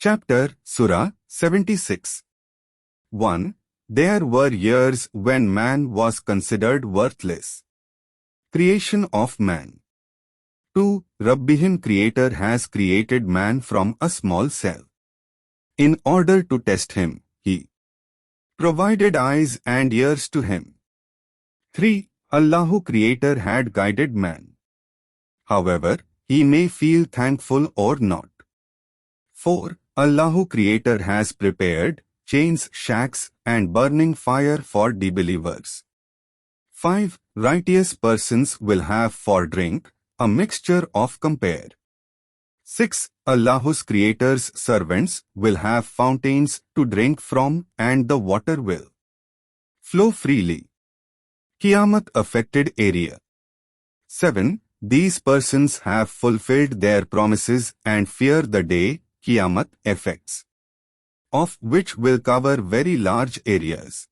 Chapter Surah 76. 1. There were years when man was considered worthless. Creation of man. 2. Rabbihim Creator has created man from a small cell. In order to test him, he provided eyes and ears to him. 3. Allahu Creator had guided man. However, he may feel thankful or not. 4. Allahu Creator has prepared chains, shacks, and burning fire for disbelievers. 5. Righteous persons will have for drink a mixture of compare. 6. Allah's Creator's servants will have fountains to drink from and the water will flow freely. Qiyamah affected area. 7. These persons have fulfilled their promises and fear the day Qiyamah affects, of which will cover very large areas.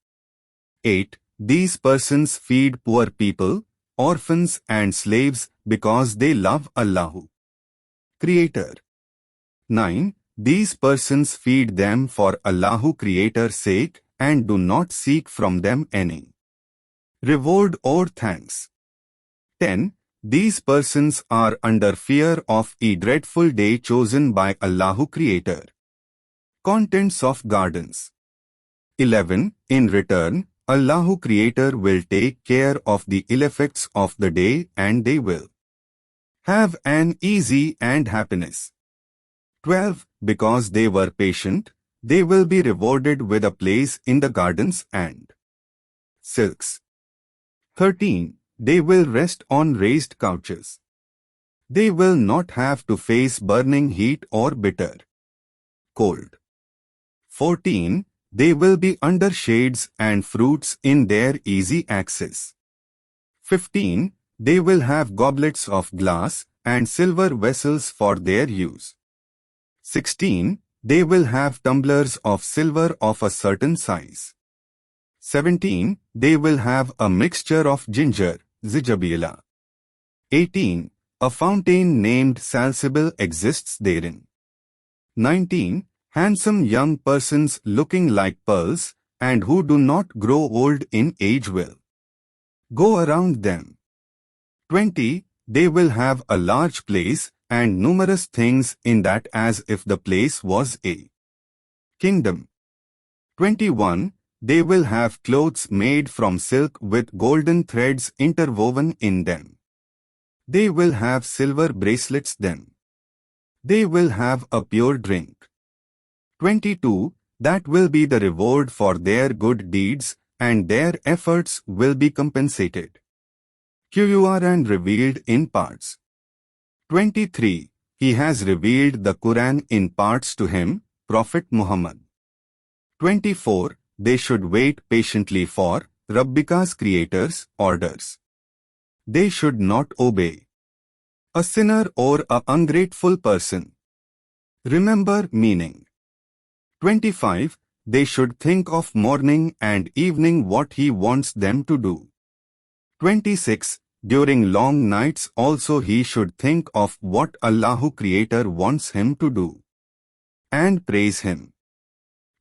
8. These persons feed poor people, orphans and slaves because they love Allahu Creator. 9. These persons feed them for Allahu Creator's sake and do not seek from them any reward or thanks. 10. These persons are under fear of a dreadful day chosen by Allahu Creator. Contents of gardens. 11. In return, Allahu Creator will take care of the ill effects of the day and they will have an easy and happiness. 12. Because they were patient, they will be rewarded with a place in the gardens and silks. 13. They will rest on raised couches. They will not have to face burning heat or bitter cold. 14. They will be under shades and fruits in their easy access. 15. They will have goblets of glass and silver vessels for their use. 16. They will have tumblers of silver of a certain size. 17. They will have a mixture of ginger, Zijabila. 18. A fountain named Salsabil exists therein. 19. Handsome young persons looking like pearls and who do not grow old in age will go around them. 20. They will have a large place and numerous things in that as if the place was a kingdom. 21. They will have clothes made from silk with golden threads interwoven in them. They will have silver bracelets then. They will have a pure drink. 22. That will be the reward for their good deeds and their efforts will be compensated. Qur and revealed in parts. 23. He has revealed the Quran in parts to him, Prophet Muhammad. 24. They should wait patiently for Rabbika's Creator's orders. They should not obey a sinner or an ungrateful person. Remember meaning. 25. They should think of morning and evening what he wants them to do. 26. During long nights also he should think of what Allahu Creator wants him to do and praise him.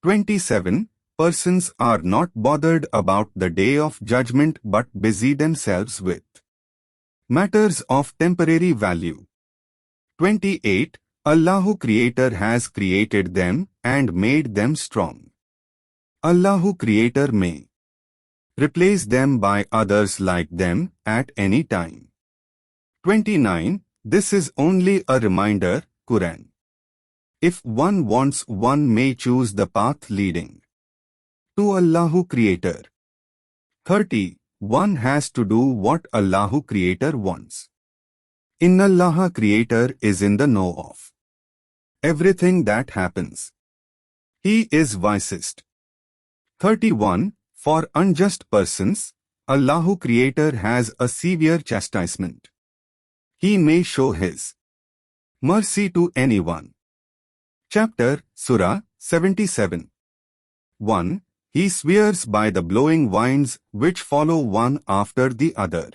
27. Persons are not bothered about the day of judgment but busy themselves with matters of temporary value. 28. Allahu Creator has created them and made them strong. Allahu Creator may replace them by others like them at any time. 29. This is only a reminder, Quran. If one wants, one may choose the path leading to Allahu Creator. 30. One has to do what Allahu Creator wants. Inna Allah Creator is in the know of everything that happens. He is wisest. 31. For unjust persons, Allahu Creator has a severe chastisement. He may show His mercy to anyone. Chapter Surah 77. 1. He swears by the blowing winds which follow one after the other.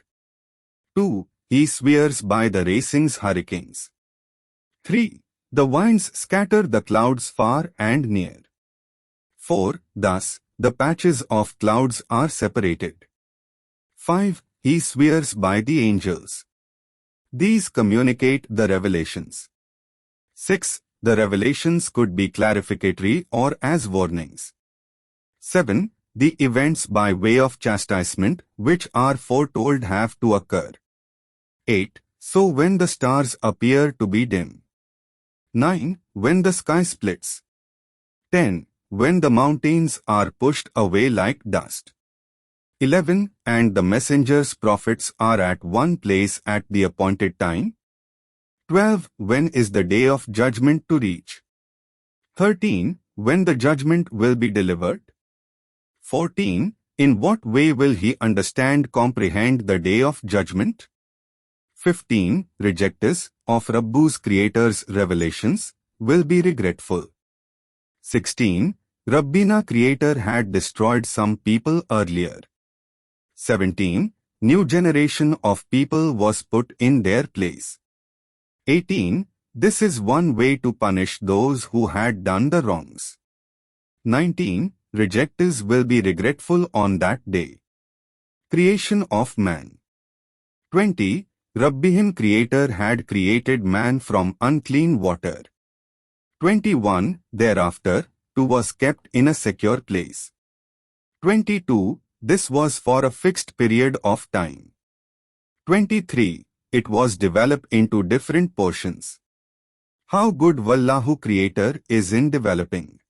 2. He swears by the racing hurricanes. 3. The winds scatter the clouds far and near. 4. Thus, the patches of clouds are separated. 5. He swears by the angels. These communicate the revelations. 6. The revelations could be clarificatory or as warnings. 7. The events by way of chastisement which are foretold have to occur. 8. So when the stars appear to be dim. 9. When the sky splits. 10. When the mountains are pushed away like dust. 11. And the messengers' prophets are at one place at the appointed time. 12. When is the day of judgment to reach? 13. When the judgment will be delivered. 14. In what way will he comprehend the day of judgment? 15. Rejectors of Rabbu's Creator's revelations will be regretful. 16. Rabbina Creator had destroyed some people earlier. 17. New generation of people was put in their place. 18. This is one way to punish those who had done the wrongs. 19. Rejectors will be regretful on that day. Creation of man. 20. Rabbihim Creator had created man from unclean water. 21. Thereafter, two was kept in a secure place. 22. This was for a fixed period of time. 23. It was developed into different portions. How good Wallahu Creator is in developing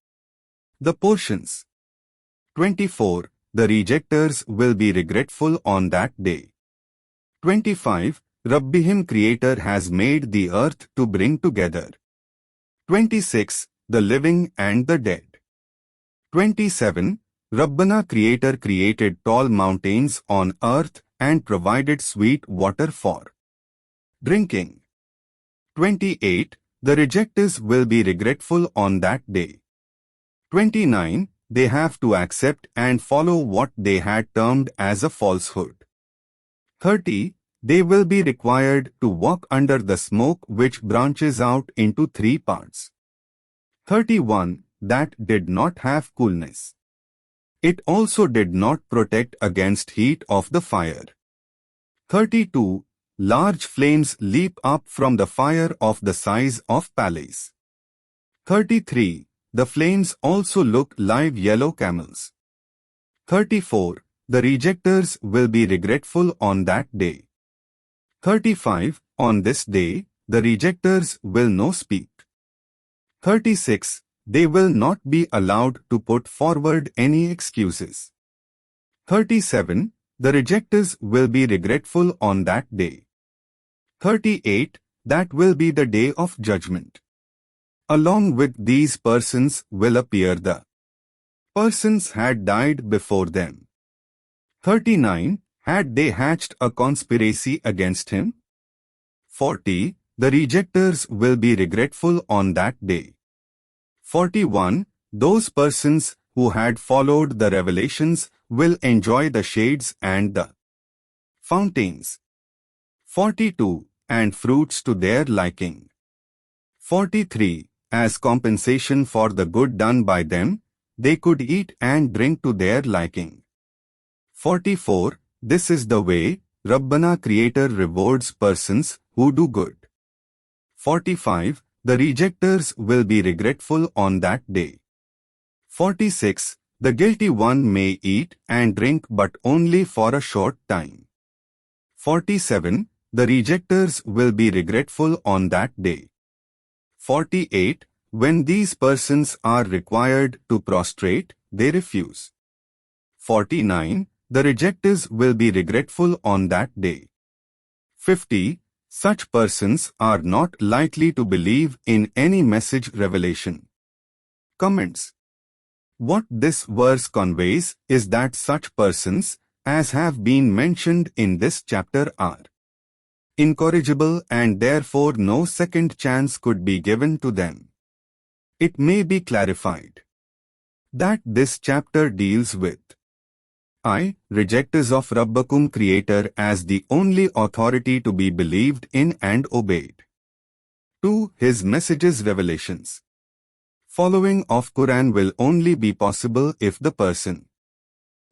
the portions. 24. The rejectors will be regretful on that day. 25. Rabbihim Creator has made the earth to bring together. 26. The living and the dead. 27. Rabbana Creator created tall mountains on earth and provided sweet water for drinking. 28. The rejectors will be regretful on that day. 29. They have to accept and follow what they had termed as a falsehood. 30. They will be required to walk under the smoke which branches out into three parts. 31. That did not have coolness. It also did not protect against heat of the fire. 32. Large flames leap up from the fire of the size of palace. 33. The flames also look live yellow camels. 34. The rejectors will be regretful on that day. 35. On this day, the rejectors will no speak. 36. They will not be allowed to put forward any excuses. 37. The rejectors will be regretful on that day. 38. That will be the day of judgment. Along with these persons will appear the persons had died before them. 39. Had they hatched a conspiracy against him? 40. The rejectors will be regretful on that day. 41. Those persons who had followed the revelations will enjoy the shades and the fountains. 42. And fruits to their liking. 43. As compensation for the good done by them, they could eat and drink to their liking. 44. This is the way Rabbana Creator rewards persons who do good. 45. The rejectors will be regretful on that day. 46. The guilty one may eat and drink but only for a short time. 47. The rejectors will be regretful on that day. 48. When these persons are required to prostrate, they refuse. 49. The rejectors will be regretful on that day. 50. Such persons are not likely to believe in any message revelation. Comments. What this verse conveys is that such persons, as have been mentioned in this chapter, are incorrigible and therefore no second chance could be given to them. It may be clarified that this chapter deals with rejectors of Rabbakum Creator as the only authority to be believed in and obeyed. 2. His messages revelations. Following of Quran will only be possible if the person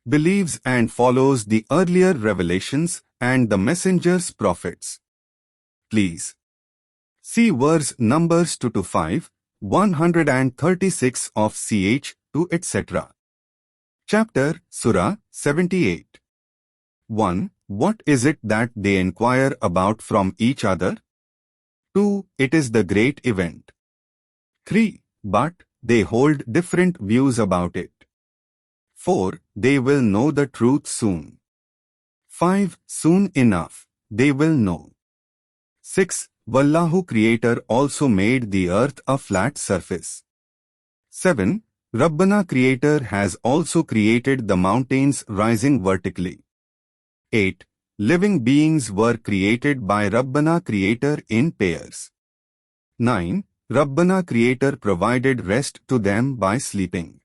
believes and follows the earlier revelations and the messengers' prophets. Please see verse numbers 2 to 5, 136 of ch 2 etc. Chapter Surah 78. 1. What is it that they inquire about from each other? 2. It is the great event. 3. But they hold different views about it. 4. They will know the truth soon. 5. Soon enough, they will know. 6. Wallahu Creator also made the earth a flat surface. 7. Rabbana Creator has also created the mountains rising vertically. 8. Living beings were created by Rabbana Creator in pairs. 9. Rabbana Creator provided rest to them by sleeping.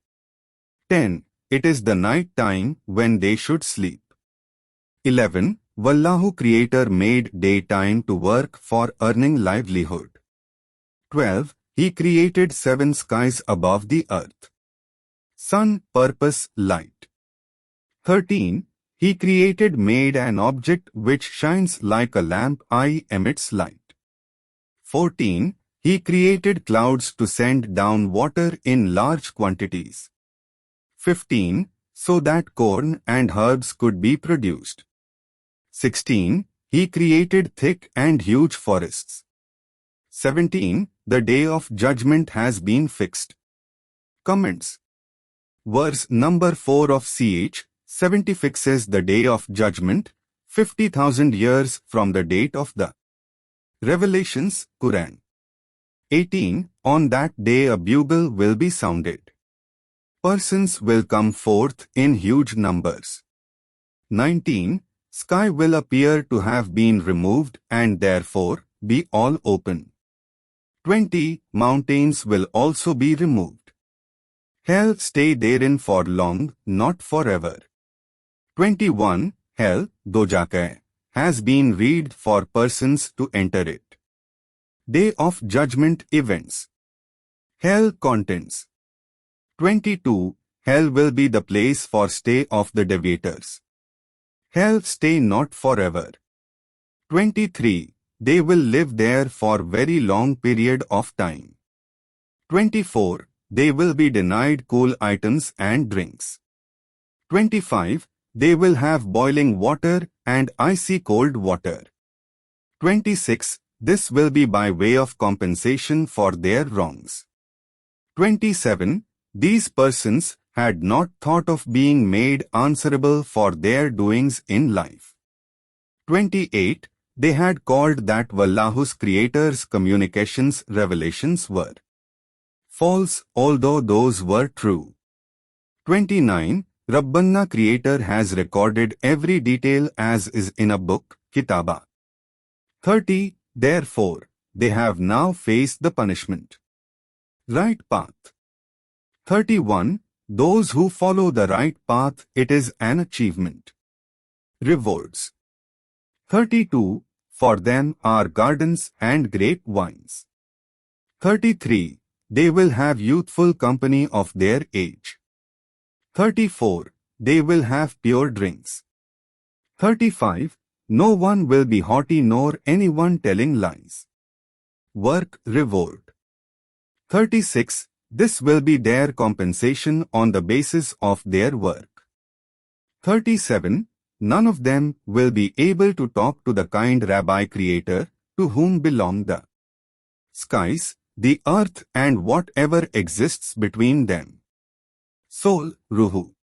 10. It is the night time when they should sleep. 11. Wallahu Creator made daytime to work for earning livelihood. 12. He created 7 skies above the earth. Sun, purpose, light. 13. He created made an object which shines like a lamp eye emits light. 14. He created clouds to send down water in large quantities. 15. So that corn and herbs could be produced. 16. He created thick and huge forests. 17. The day of judgment has been fixed. Comments. Verse number 4 of ch 70 fixes the day of judgment, 50,000 years from the date of the revelations, Quran. 18. On that day a bugle will be sounded. Persons will come forth in huge numbers. 19. Sky will appear to have been removed and therefore be all open. 20. Mountains will also be removed. Hell stay therein for long, not forever. 21. Hell, Dojaka, has been read for persons to enter it. Day of Judgment events. Hell contents. 22. Hell will be the place for stay of the deviators. Hell stay not forever. 23. They will live there for very long period of time. 24. They will be denied cool items and drinks. 25. They will have boiling water and icy cold water. 26. This will be by way of compensation for their wrongs. 27. These persons had not thought of being made answerable for their doings in life. 28. They had called that Wallahu's Creator's communications revelations were false, although those were true. 29. Rabbana Creator has recorded every detail as is in a book, Kitaba. 30. Therefore, they have now faced the punishment. Right path. 31. Those who follow the right path, it is an achievement. Rewards. 32. For them are gardens and grape wines. 33. They will have youthful company of their age. 34. They will have pure drinks. 35. No one will be haughty nor anyone telling lies. Work reward. 36. This will be their compensation on the basis of their work. 37. None of them will be able to talk to the kind Rabbi Creator, to whom belong the skies, the earth and whatever exists between them. Soul, Ruhu.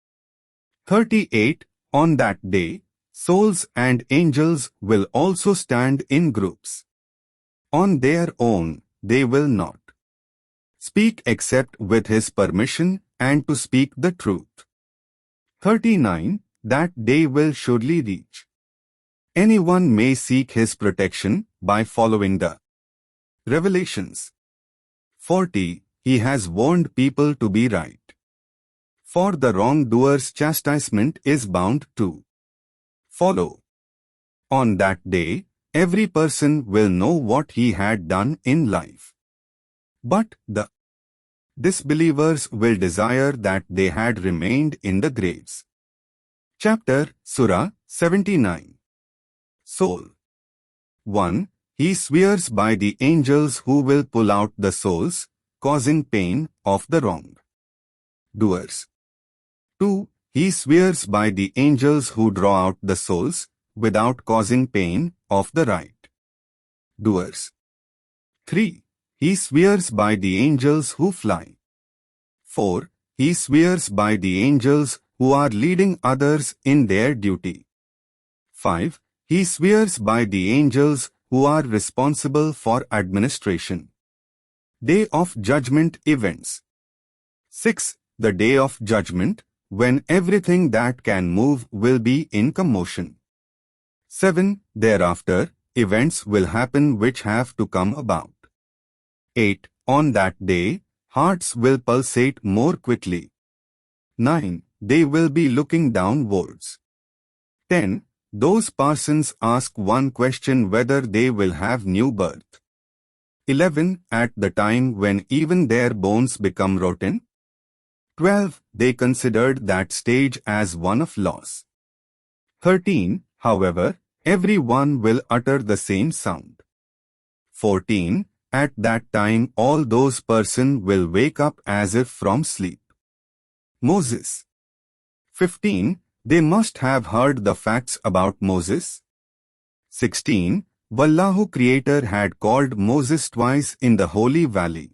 38. On that day, souls and angels will also stand in groups. On their own, they will not speak except with his permission and to speak the truth. 39. That day will surely reach. Anyone may seek his protection by following the revelations. 40. He has warned people to be right. For the wrongdoer's chastisement is bound to follow. On that day, every person will know what he had done in life. But the disbelievers will desire that they had remained in the graves. Chapter Surah 79. Soul. 1. He swears by the angels who will pull out the souls, causing pain, of the wrong doers. 2. He swears by the angels who draw out the souls, without causing pain, of the right doers. 3. He swears by the angels who fly. 4. He swears by the angels who are leading others in their duty. 5. He swears by the angels who are responsible for administration. Day of Judgment events. 6. The Day of Judgment, when everything that can move will be in commotion. 7. Thereafter, events will happen which have to come about. 8. On that day, hearts will pulsate more quickly. 9. They will be looking downwards. 10. Those persons ask one question whether they will have new birth. 11. At the time when even their bones become rotten. 12. They considered that stage as one of loss. 13. However, every one will utter the same sound. 14. At that time all those persons will wake up as if from sleep. Moses. 15. They must have heard the facts about Moses. 16. Wallahu Creator had called Moses twice in the Holy Valley.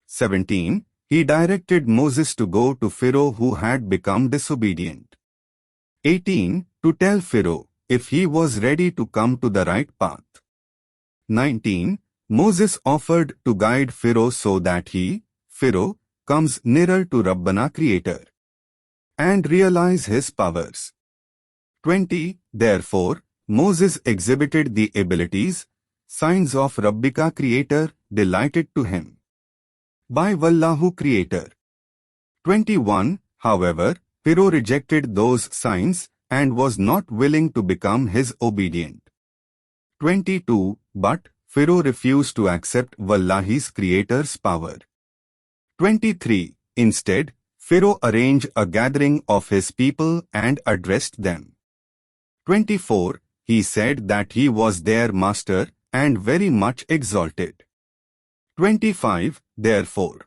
17. He directed Moses to go to Pharaoh who had become disobedient. 18. To tell Pharaoh if he was ready to come to the right path. 19. Moses offered to guide Pharaoh so that he, Pharaoh, comes nearer to Rabbana Creator and realize his powers. 20. Therefore, Moses exhibited the abilities, signs of Rabbika Creator, delighted to him by Wallahu Creator. 21. However, Pharaoh rejected those signs and was not willing to become his obedient. 22. But Pharaoh refused to accept Wallahi's Creator's power. 23. Instead, Pharaoh arranged a gathering of his people and addressed them. 24. He said that he was their master and very much exalted. 25. Therefore,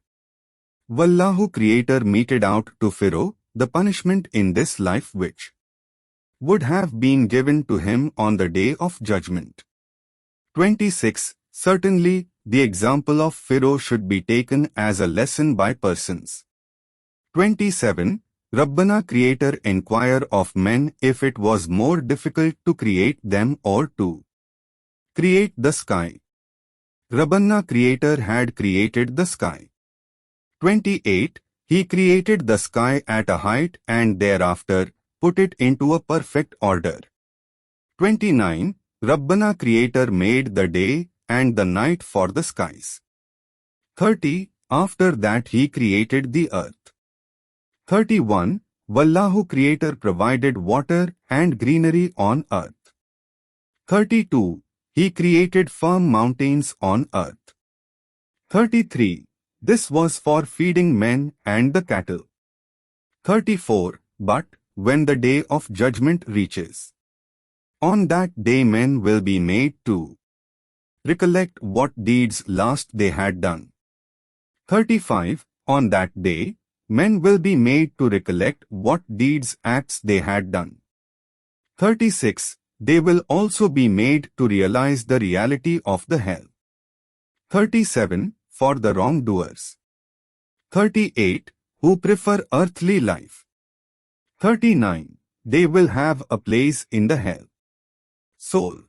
Wallahu Creator meted out to Pharaoh the punishment in this life which would have been given to him on the Day of Judgment. 26. Certainly, the example of Pharaoh should be taken as a lesson by persons. 27. Rabbana Creator inquire of men if it was more difficult to create them or to create the sky. Rabbana Creator had created the sky. 28. He created the sky at a height and thereafter put it into a perfect order. 29. Rabbana Creator made the day and the night for the skies. 30. After that he created the earth. 31. Wallahu Creator provided water and greenery on earth. 32. He created firm mountains on earth. 33. This was for feeding men and the cattle. 34. But when the Day of Judgment reaches, on that day men will be made to recollect what deeds last they had done. 35. On that day, men will be made to recollect what deeds acts they had done. 36. They will also be made to realize the reality of the hell. 37. For the wrongdoers. 38. Who prefer earthly life. 39. They will have a place in the hell. Soul.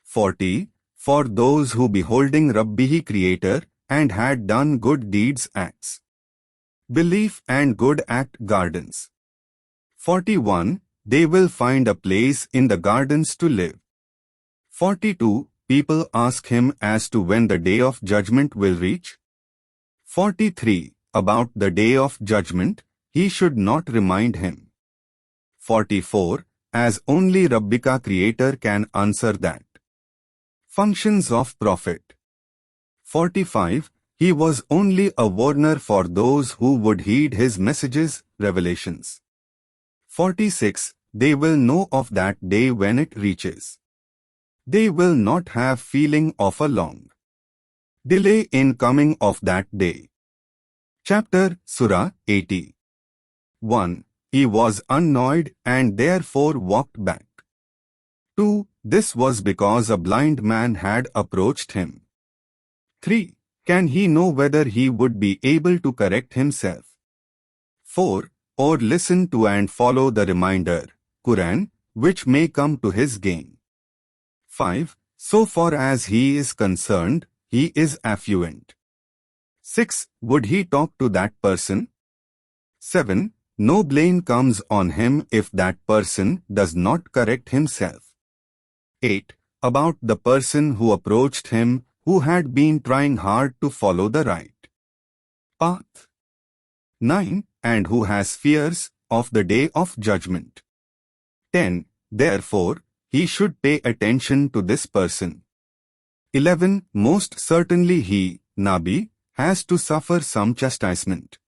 40. For those who beholding Rabbihi Creator and had done good deeds acts. Belief and good act gardens. 41. They will find a place in the gardens to live. 42. People ask him as to when the Day of Judgment will reach. 43. About the Day of Judgment, he should not remind him. 44. As only Rabbika Creator can answer that. Functions of Prophet. 45. He was only a warner for those who would heed his messages, revelations. 46. They will know of that day when it reaches. They will not have feeling of a long delay in coming of that day. Chapter Surah 80. 1. He was annoyed and therefore walked back. 2. This was because a blind man had approached him. 3. Can he know whether he would be able to correct himself? 4. Or listen to and follow the reminder, Quran, which may come to his gain. 5. So far as he is concerned, he is affluent. 6. Would he talk to that person? 7. No blame comes on him if that person does not correct himself. 8. About the person who approached him, who had been trying hard to follow the right path. 9. And who has fears of the day of judgment. 10. Therefore, he should pay attention to this person. 11. Most certainly he, Nabi, has to suffer some chastisement.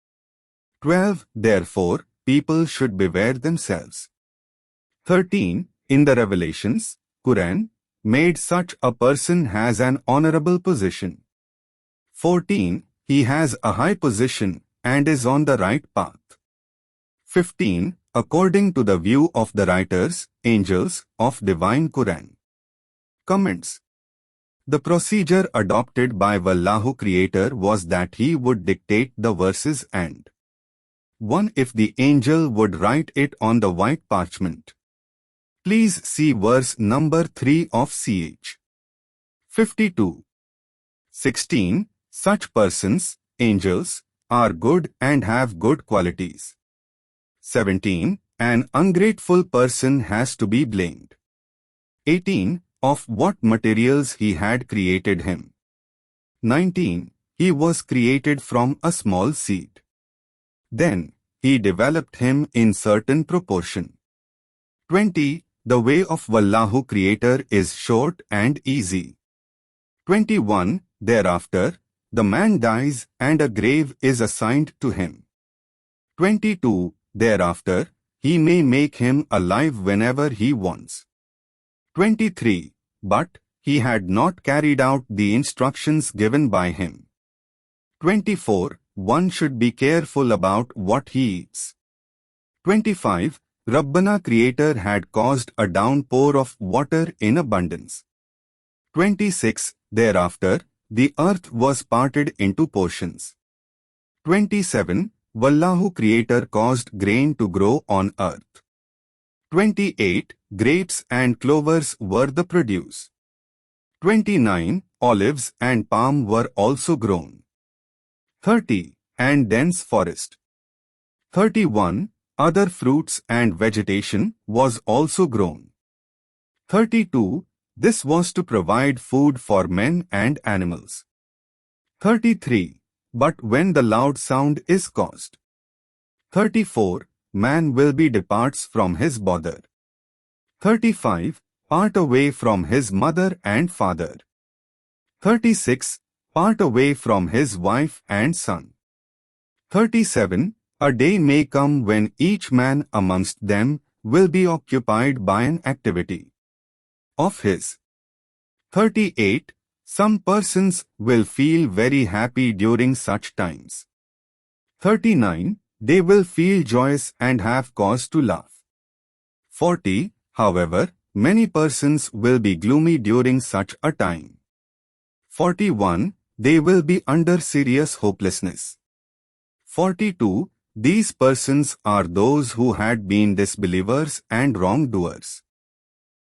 12. Therefore, people should beware themselves. 13. In the Revelations, Quran, made such a person has an honorable position. 14. He has a high position and is on the right path. 15. According to the view of the writers, angels, of divine Quran. Comments. The procedure adopted by Wallahu Creator was that he would dictate the verses and 1. If the angel would write it on the white parchment. Please see verse number 3 of ch. 52. 16. Such persons, angels, are good and have good qualities. 17. An ungrateful person has to be blamed. 18. Of what materials he had created him. 19. He was created from a small seed. Then, he developed him in certain proportion. 20. The way of Wallahu Creator is short and easy. 21. Thereafter, the man dies and a grave is assigned to him. 22. Thereafter, he may make him alive whenever he wants. 23. But he had not carried out the instructions given by him. 24. One should be careful about what he eats. 25. Rabbana Creator had caused a downpour of water in abundance. 26. Thereafter, the earth was parted into portions. 27. Wallahu Creator caused grain to grow on earth. 28. Grapes and clovers were the produce. 29. Olives and palm were also grown. 30. And dense forest. 31. Other fruits and vegetation was also grown. 32. This was to provide food for men and animals. 33. But when the loud sound is caused. 34. Man will be departs from his bother. 35. Part away from his mother and father. 36. Part away from his wife and son. 37. A day may come when each man amongst them will be occupied by an activity of his. 38. Some persons will feel very happy during such times. 39. They will feel joyous and have cause to laugh. 40. However, many persons will be gloomy during such a time. 41. They will be under serious hopelessness. 42. These persons are those who had been disbelievers and wrongdoers.